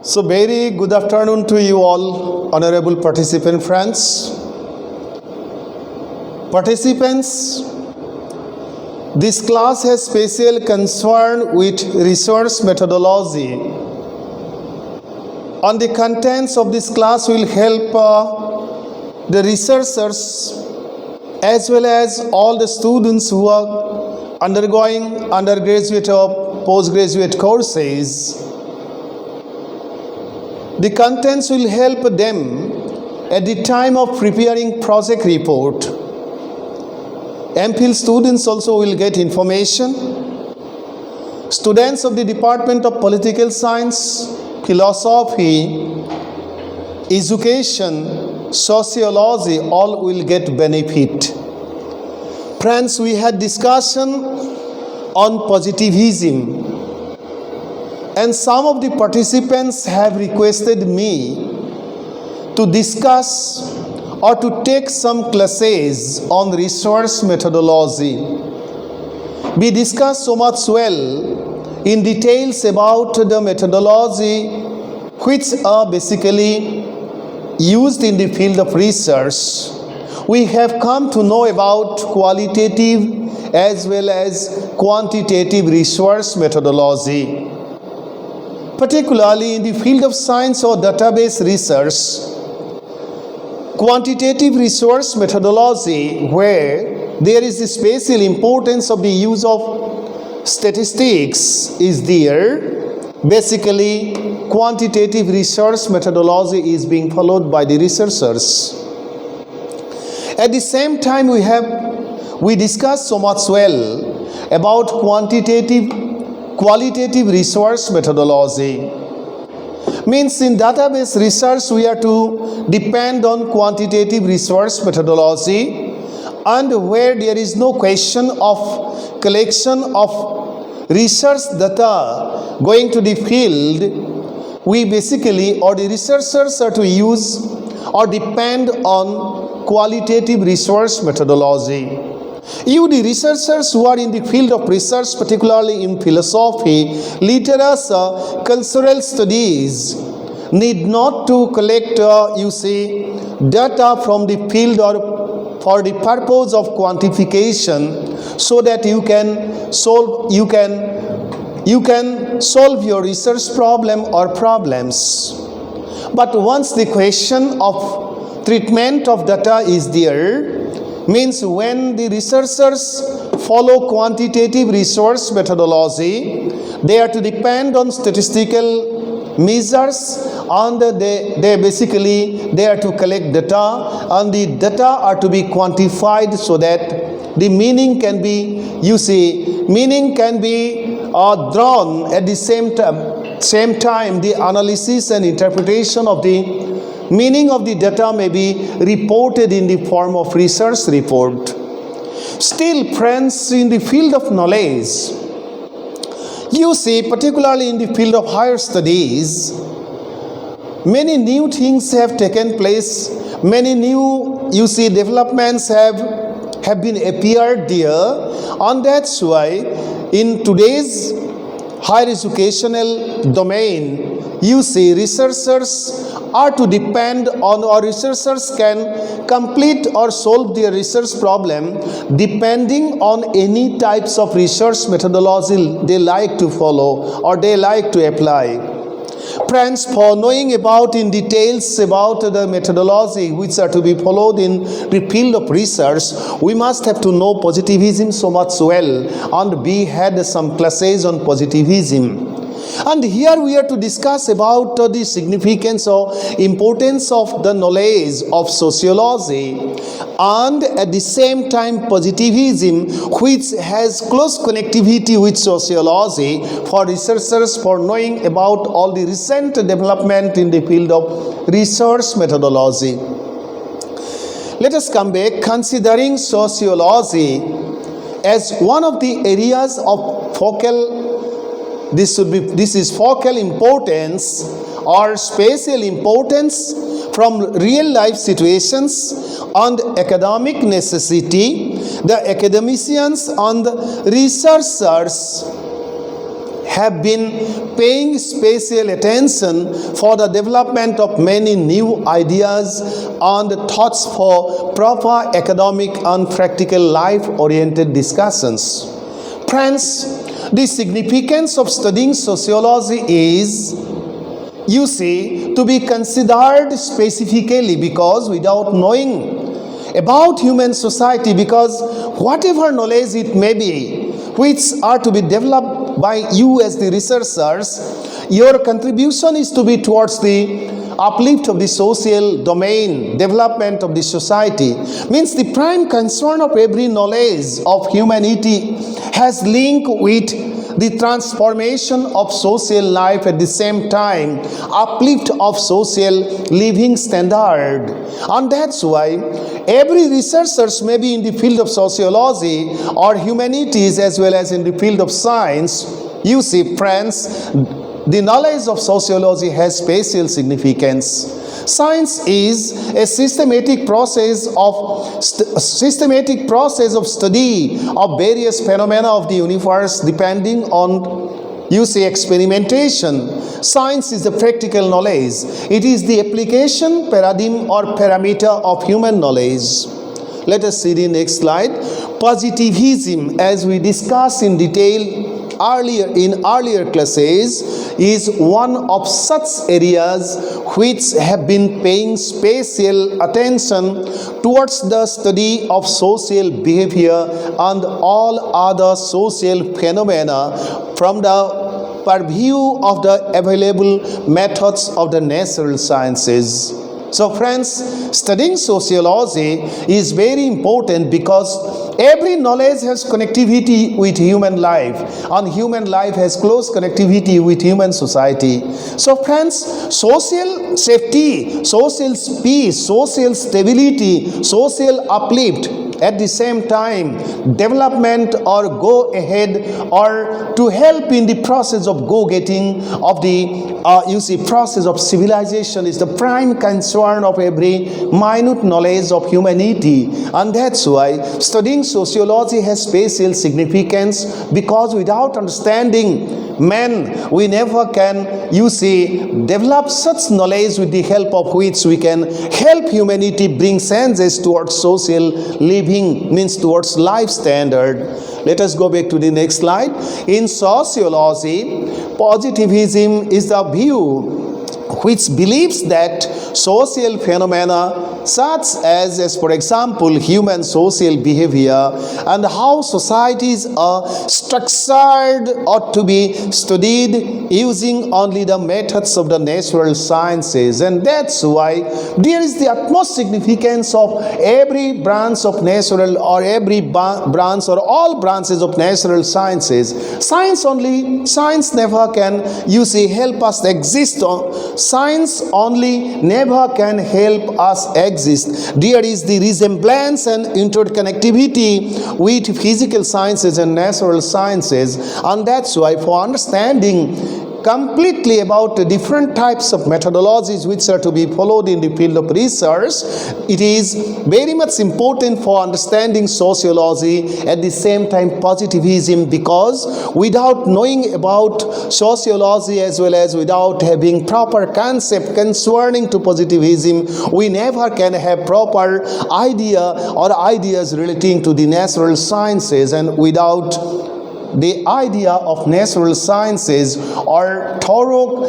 So very good afternoon to you all, honorable participant friends. Participants, this class has special concern with research methodology. And the contents of this class will help the researchers as well as all the students who are undergoing undergraduate or postgraduate courses. The contents will help them at the time of preparing project report. MPhil students also will get information. Students of the Department of Political Science, Philosophy, Education, Sociology, all will get benefit. Friends, we had discussion on positivism. And some of the participants have requested me to discuss or to take some classes on research methodology. We discussed so much well in details about the methodology which are basically used in the field of research. We have come to know about qualitative as well as quantitative research methodology. Particularly in the field of science or database research, quantitative research methodology, where there is a special importance of the use of statistics, is there. Basically, quantitative research methodology is being followed by the researchers. At the same time, we discussed so much well about qualitative research methodology. Means in database research we are to depend on quantitative research methodology, and where there is no question of collection of research data going to the field, we basically or the researchers are to use or depend on qualitative research methodology. You, the researchers who are in the field of research, particularly in philosophy, literature, cultural studies, need not to collect, data from the field or for the purpose of quantification, so that you can solve your research problem or problems. But once the question of treatment of data is there, means when the researchers follow quantitative research methodology, they are to depend on statistical measures, and they are to collect data, and the data are to be quantified so that the meaning can be drawn at the same time the analysis and interpretation of the meaning of the data may be reported in the form of research report. Still, friends, in the field of knowledge, particularly in the field of higher studies, many new things have taken place. Many new, developments have been appeared there. And that's why in today's higher educational domain, researchers are to depend on, or researchers can complete or solve their research problem depending on any types of research methodology they like to follow or they like to apply. Friends, for knowing about in details about the methodology which are to be followed in the field of research, we must have to know positivism so much well, and we had some classes on positivism. And here we are to discuss about the significance or importance of the knowledge of sociology, and at the same time positivism, which has close connectivity with sociology, for researchers for knowing about all the recent development in the field of research methodology. Let us come back, considering sociology as one of the areas of focal. This is focal importance or spatial importance from real life situations and academic necessity. The academicians and researchers have been paying special attention for the development of many new ideas and thoughts for proper academic and practical life-oriented discussions. Friends, the significance of studying sociology is, you see, to be considered specifically, because without knowing about human society, because whatever knowledge it may be, which are to be developed by you as the researchers, your contribution is to be towards the uplift of the social domain, development of the society. Means the prime concern of every knowledge of humanity has link with the transformation of social life, at the same time uplift of social living standard. And that's why every researchers, may be in the field of sociology or humanities as well as in the field of science, you see, friends, the knowledge of sociology has special significance. Science is a systematic process of study of various phenomena of the universe, depending on, you see, experimentation. Science is the practical knowledge. It is the application paradigm or parameter of human knowledge. Let us see the next slide. Positivism, as we discussed in detail earlier classes, is one of such areas which have been paying special attention towards the study of social behavior and all other social phenomena from the purview of the available methods of the natural sciences. So friends, studying sociology is very important because every knowledge has connectivity with human life, and human life has close connectivity with human society. So friends, social safety, social peace, social stability, social uplift, at the same time development or go ahead or to help in the process of go-getting of the process of civilization is the prime concern of every minute knowledge of humanity. And that's why studying sociology has special significance, because without understanding man, we never can, develop such knowledge with the help of which we can help humanity bring senses towards social living, means towards life standard. Let us go back to the next slide. In sociology, positivism is the view which believes that social phenomena such as for example human social behavior and how societies are structured ought to be studied using only the methods of the natural sciences. And that's why there is the utmost significance of every branch of natural, or every branch or all branches of natural sciences. Science never can help us exist. Science only never can help us exist. There is the resemblance and interconnectivity with physical sciences and natural sciences, and that's why for understanding completely about the different types of methodologies which are to be followed in the field of research, it is very much important for understanding sociology, at the same time positivism, because without knowing about sociology as well as without having proper concept concerning to positivism, we never can have proper idea or ideas relating to the natural sciences. And without the idea of natural sciences or thorough,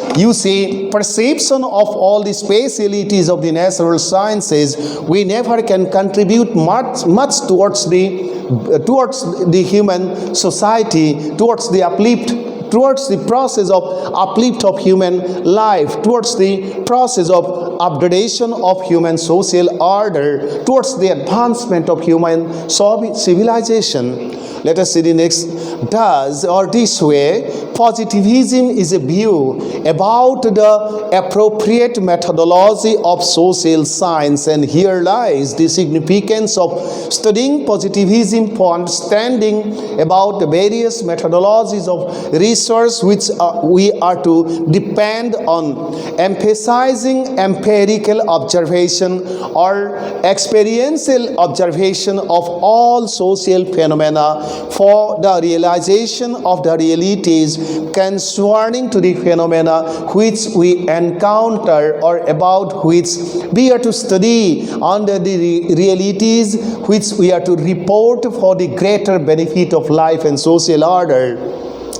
perception of all the specialities of the natural sciences, we never can contribute much towards the human society, towards the uplift, towards the process of uplift of human life, towards the process of upgradation of human social order, towards the advancement of human civilization. Let us see the next. This way, positivism is a view about the appropriate methodology of social science, and here lies the significance of studying positivism for understanding about the various methodologies of research research which we are to depend on emphasizing empirical observation or experiential observation of all social phenomena for the realization of the realities concerning to the phenomena which we encounter or about which we are to study under the realities which we are to report for the greater benefit of life and social order.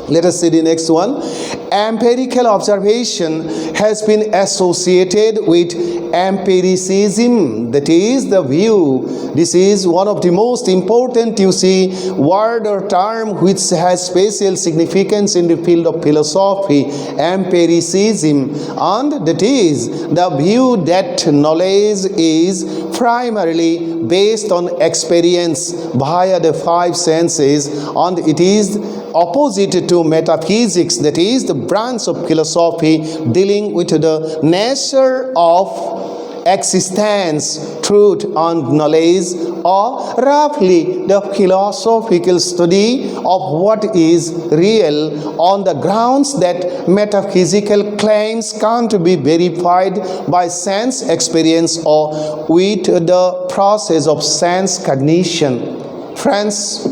Let us see the next one. Empirical observation has been associated with empiricism, that is the view. This is one of the most important, word or term which has special significance in the field of philosophy, empiricism, and that is the view that knowledge is primarily based on experience via the five senses, and it is opposite to metaphysics, that is the branch of philosophy dealing with the nature of existence, truth and knowledge, or roughly the philosophical study of what is real on the grounds that metaphysical claims can't be verified by sense experience or with the process of sense cognition. Friends,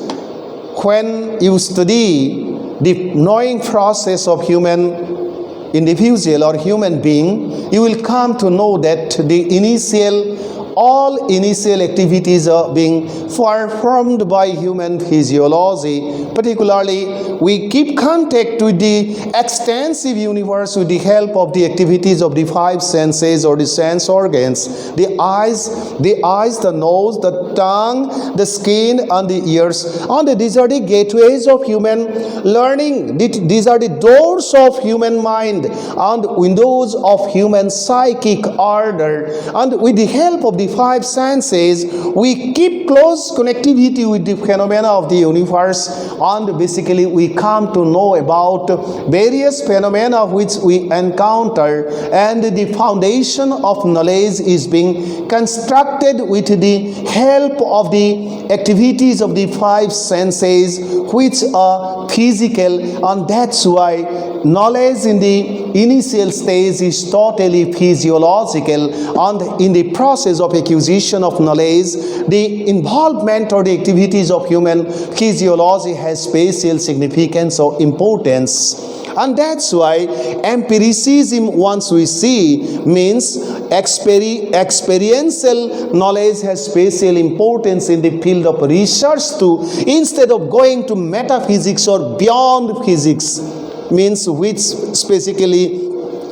when you study the knowing process of human individual or human being, you will come to know that all initial activities are being performed by human physiology. Particularly, we keep contact with the extensive universe with the help of the activities of the five senses or the sense organs. The eyes, the nose, the tongue, the skin and the ears. And these are the gateways of human learning. These are the doors of human mind and windows of human psychic order. And with the help of the five senses, we keep close connectivity with the phenomena of the universe, and basically we come to know about various phenomena which we encounter, and the foundation of knowledge is being constructed with the help of the activities of the five senses which are physical, and that's why knowledge in the initial stage is totally physiological, and in the process of acquisition of knowledge, the involvement or the activities of human physiology has spatial significance or importance. And that's why empiricism, once we see, means experiential knowledge has spatial importance in the field of research too, instead of going to metaphysics or beyond physics, means which basically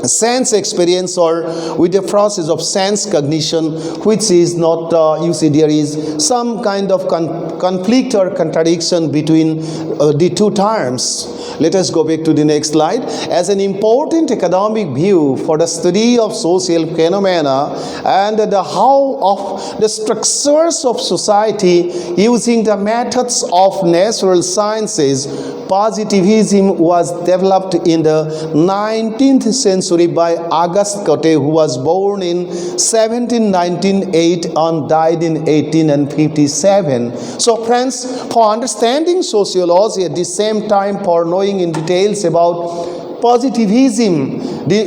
sense experience or with the process of sense cognition, which is not, there is some kind of conflict or contradiction between the two terms. Let us go back to the next slide. As an important academic view for the study of social phenomena and the how of the structures of society using the methods of natural sciences, positivism was developed in the 19th century by Auguste Comte, who was born in 1798 and died in 1857. So friends, for understanding sociology at the same time for knowing in details about positivism,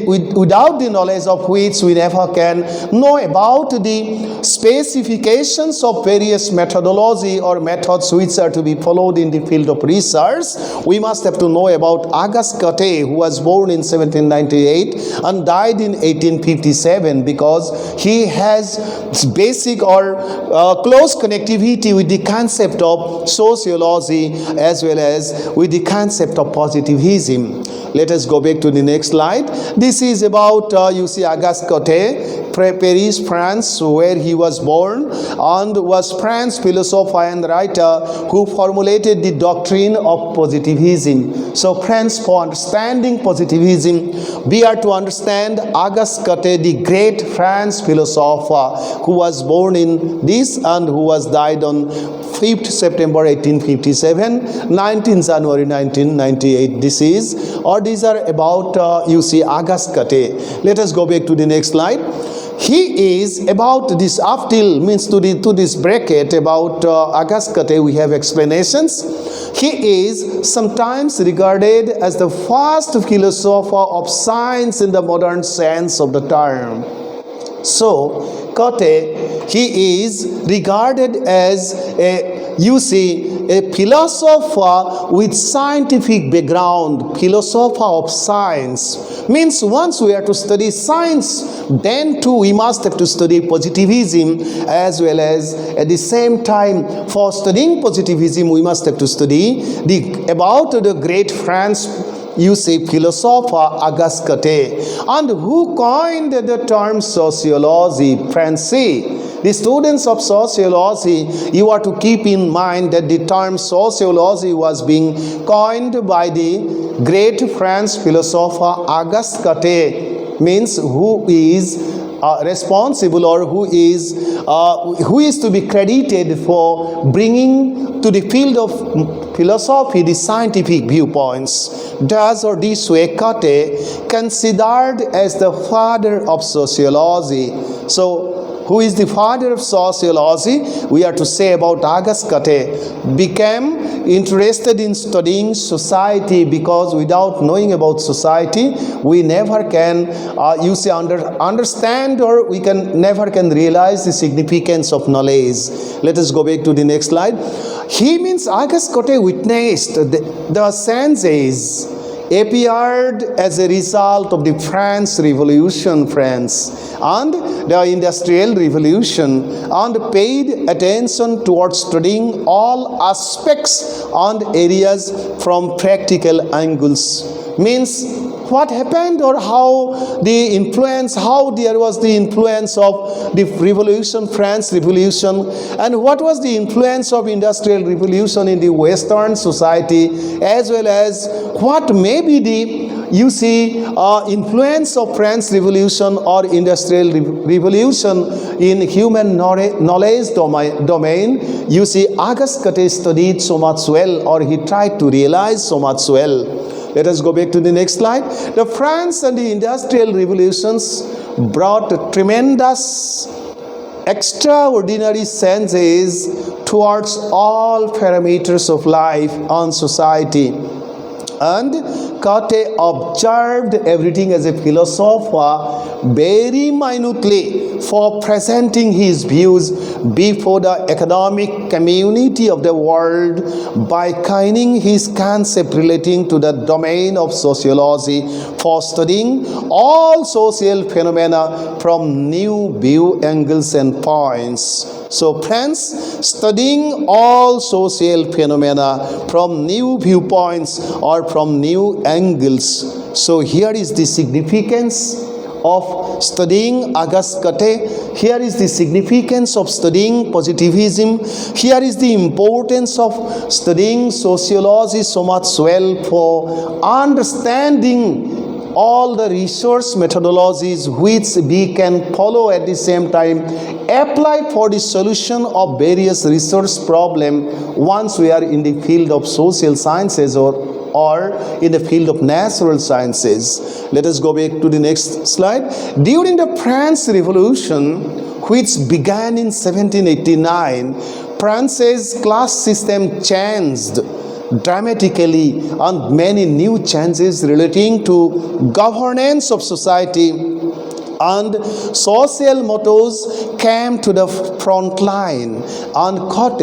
without the knowledge of which we never can know about the specifications of various methodology or methods which are to be followed in the field of research, we must have to know about Auguste Comte, who was born in 1798 and died in 1857, because he has basic or close connectivity with the concept of sociology as well as with the concept of positivism. Let us go back to the next slide. This is about, Auguste Comte, Paris, France, where he was born, and was French philosopher and writer who formulated the doctrine of positivism. So friends, for understanding positivism, we are to understand Auguste Comte, the great French philosopher who was born in this and who was died on 5th September 1857, 19th January 1998. These are about, Auguste Comte. Let us go back to the next slide. He is about this up till means to this bracket about Auguste Comte. We have explanations. He is sometimes regarded as the first philosopher of science in the modern sense of the term. So, Kate, he is regarded as a philosopher with scientific background, philosopher of science. Means once we are to study science, then too we must have to study positivism as well as at the same time for studying positivism we must have to study about the great French philosopher Auguste Comte, and who coined the term sociology. Friends, the students of sociology, you are to keep in mind that the term sociology was being coined by the great French philosopher Auguste Comte, means who is responsible or who is to be credited for bringing to the field of philosophy the scientific viewpoints. Thus or this way, Comte considered as the father of sociology. So, who is the father of sociology? We are to say about Auguste Comte became interested in studying society, because without knowing about society we never can understand, or we can never can realize the significance of knowledge. Let us go back to the next slide. He means Auguste Comte witnessed the sciences appeared as a result of the French Revolution, friends, and the Industrial Revolution, and paid attention towards studying all aspects and areas from practical angles. Means what happened, or how there was the influence of the revolution, French Revolution, and what was the influence of Industrial Revolution in the Western society, as well as what may be the influence of French Revolution or Industrial Revolution in human knowledge domain. Auguste Comte studied so much well, or he tried to realize so much well. Let us go back to the next slide. The France and the Industrial Revolutions brought tremendous, extraordinary changes towards all parameters of life and society. And Comte observed everything as a philosopher very minutely for presenting his views before the economic community of the world by coining his concept relating to the domain of sociology for studying all social phenomena from new view angles and points. So friends, studying all social phenomena from new viewpoints or from new angles. So here is the significance of studying Auguste Comte. Here is the significance of studying positivism. Here is the importance of studying sociology so much well for understanding all the research methodologies which we can follow, at the same time apply for the solution of various research problems once we are in the field of social sciences or in the field of natural sciences. Let us go back to the next slide. During the French Revolution, which began in 1789, France's class system changed dramatically, and many new changes relating to governance of society and social mottos came to the front line. And Comte,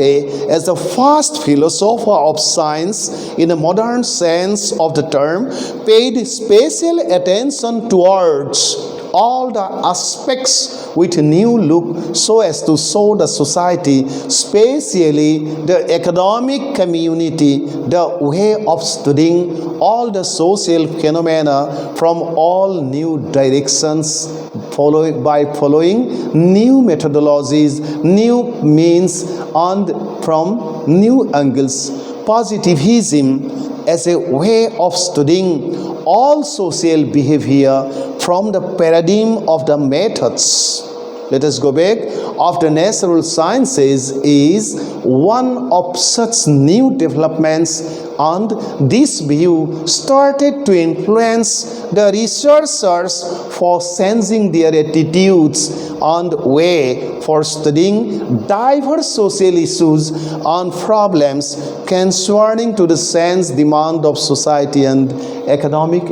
as the first philosopher of science in the modern sense of the term, paid special attention towards all the aspects with a new look so as to show the society, especially the economic community, the way of studying all the social phenomena from all new directions, by following new methodologies, new means, and from new angles. Positivism as a way of studying all social behavior from the paradigm of the methods let us go back. After natural sciences is one of such new developments, and this view started to influence the researchers for changing their attitudes and way for studying diverse social issues and problems concerning to the sense demand of society and economic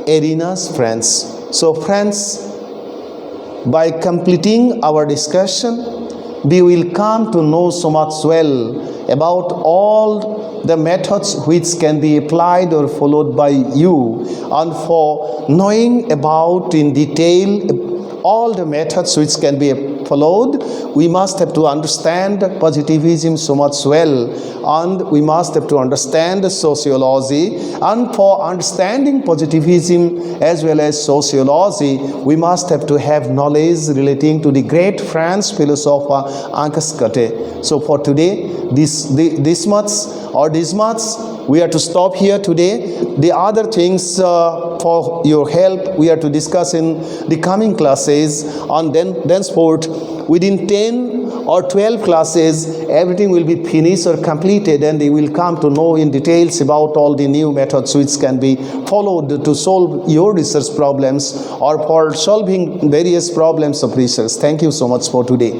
arenas, friends. So friends, by completing our discussion, we will come to know so much well about all the methods which can be applied or followed by you, and for knowing about in detail all the methods which can be followed, we must have to understand positivism so much well, and we must have to understand the sociology. And for understanding positivism as well as sociology, we must have to have knowledge relating to the great French philosopher Auguste Comte. So for today, this much we are to stop here today. The other things for your help we are to discuss in the coming classes, and then thenceforth within 10 or 12 classes everything will be finished or completed, and they will come to know in details about all the new methods which can be followed to solve your research problems or for solving various problems of research. Thank you so much for today.